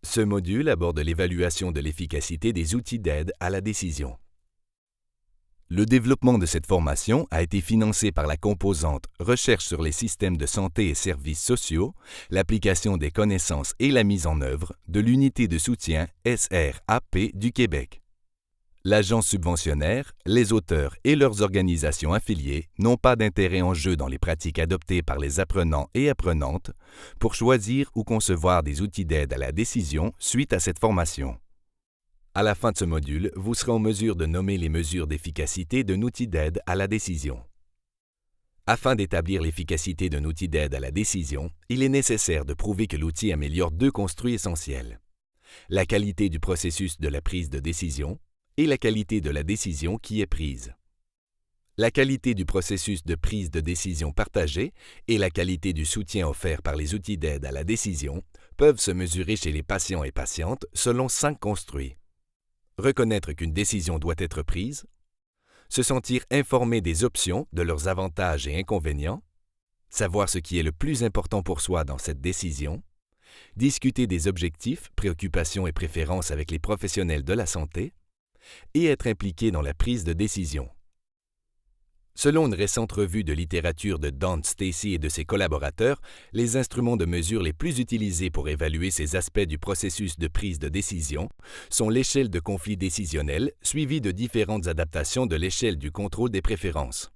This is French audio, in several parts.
Ce module aborde l'évaluation de l'efficacité des outils d'aide à la décision. Le développement de cette formation a été financé par la composante Recherche sur les systèmes de santé et services sociaux, l'application des connaissances et la mise en œuvre de l'unité de soutien SRAP du Québec. L'agence subventionnaire, les auteurs et leurs organisations affiliées n'ont pas d'intérêt en jeu dans les pratiques adoptées par les apprenants et apprenantes pour choisir ou concevoir des outils d'aide à la décision suite à cette formation. À la fin de ce module, vous serez en mesure de nommer les mesures d'efficacité d'un outil d'aide à la décision. Afin d'établir l'efficacité d'un outil d'aide à la décision, il est nécessaire de prouver que l'outil améliore deux construits essentiels: la qualité du processus de la prise de décision et la qualité de la décision qui est prise. La qualité du processus de prise de décision partagée et la qualité du soutien offert par les outils d'aide à la décision peuvent se mesurer chez les patients et patientes selon 5 construits. Reconnaître qu'une décision doit être prise, se sentir informé des options, de leurs avantages et inconvénients, savoir ce qui est le plus important pour soi dans cette décision, discuter des objectifs, préoccupations et préférences avec les professionnels de la santé, et être impliqué dans la prise de décision. Selon une récente revue de littérature de Don Stacy et de ses collaborateurs, les instruments de mesure les plus utilisés pour évaluer ces aspects du processus de prise de décision sont l'échelle de conflit décisionnel, suivie de différentes adaptations de l'échelle du contrôle des préférences.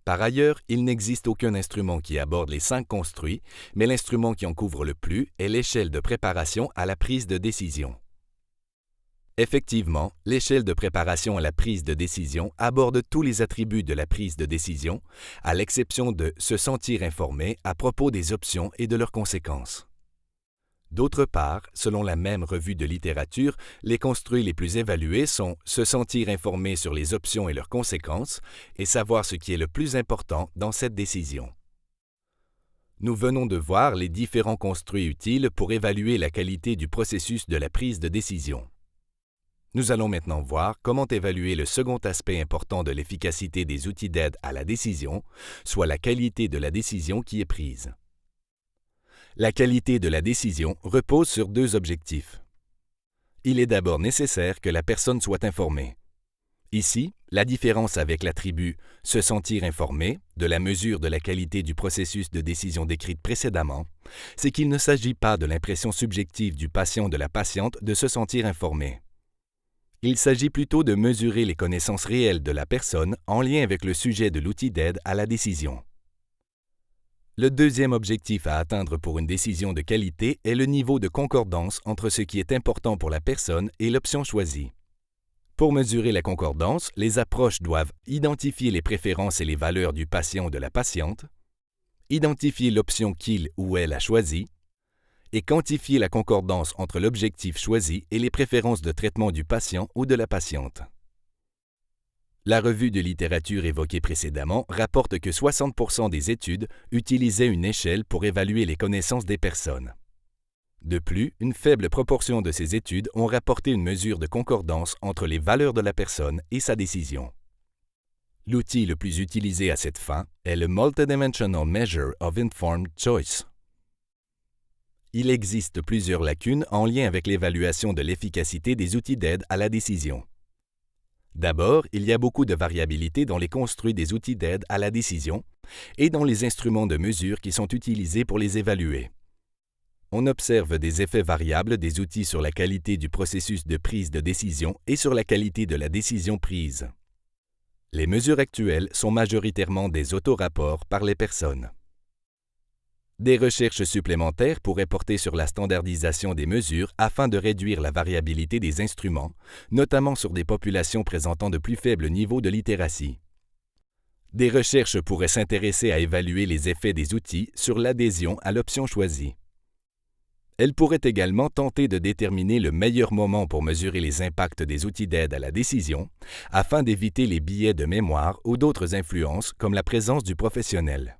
Par ailleurs, il n'existe aucun instrument qui aborde les 5 construits, mais l'instrument qui en couvre le plus est l'échelle de préparation à la prise de décision. Effectivement, l'échelle de préparation à la prise de décision aborde tous les attributs de la prise de décision, à l'exception de se sentir informé à propos des options et de leurs conséquences. D'autre part, selon la même revue de littérature, les construits les plus évalués sont se sentir informé sur les options et leurs conséquences et savoir ce qui est le plus important dans cette décision. Nous venons de voir les différents construits utiles pour évaluer la qualité du processus de la prise de décision. Nous allons maintenant voir comment évaluer le second aspect important de l'efficacité des outils d'aide à la décision, soit la qualité de la décision qui est prise. La qualité de la décision repose sur 2 objectifs. Il est d'abord nécessaire que la personne soit informée. Ici, la différence avec l'attribut « se sentir informé » de la mesure de la qualité du processus de décision décrite précédemment, c'est qu'il ne s'agit pas de l'impression subjective du patient ou de la patiente de se sentir informé. Il s'agit plutôt de mesurer les connaissances réelles de la personne en lien avec le sujet de l'outil d'aide à la décision. Le deuxième objectif à atteindre pour une décision de qualité est le niveau de concordance entre ce qui est important pour la personne et l'option choisie. Pour mesurer la concordance, les approches doivent identifier les préférences et les valeurs du patient ou de la patiente, identifier l'option qu'il ou elle a choisie, et quantifier la concordance entre l'objectif choisi et les préférences de traitement du patient ou de la patiente. La revue de littérature évoquée précédemment rapporte que 60% des études utilisaient une échelle pour évaluer les connaissances des personnes. De plus, une faible proportion de ces études ont rapporté une mesure de concordance entre les valeurs de la personne et sa décision. L'outil le plus utilisé à cette fin est le Multidimensional Measure of Informed Choice. Il existe plusieurs lacunes en lien avec l'évaluation de l'efficacité des outils d'aide à la décision. D'abord, il y a beaucoup de variabilité dans les construits des outils d'aide à la décision et dans les instruments de mesure qui sont utilisés pour les évaluer. On observe des effets variables des outils sur la qualité du processus de prise de décision et sur la qualité de la décision prise. Les mesures actuelles sont majoritairement des autorapports par les personnes. Des recherches supplémentaires pourraient porter sur la standardisation des mesures afin de réduire la variabilité des instruments, notamment sur des populations présentant de plus faibles niveaux de littératie. Des recherches pourraient s'intéresser à évaluer les effets des outils sur l'adhésion à l'option choisie. Elles pourraient également tenter de déterminer le meilleur moment pour mesurer les impacts des outils d'aide à la décision, afin d'éviter les biais de mémoire ou d'autres influences comme la présence du professionnel.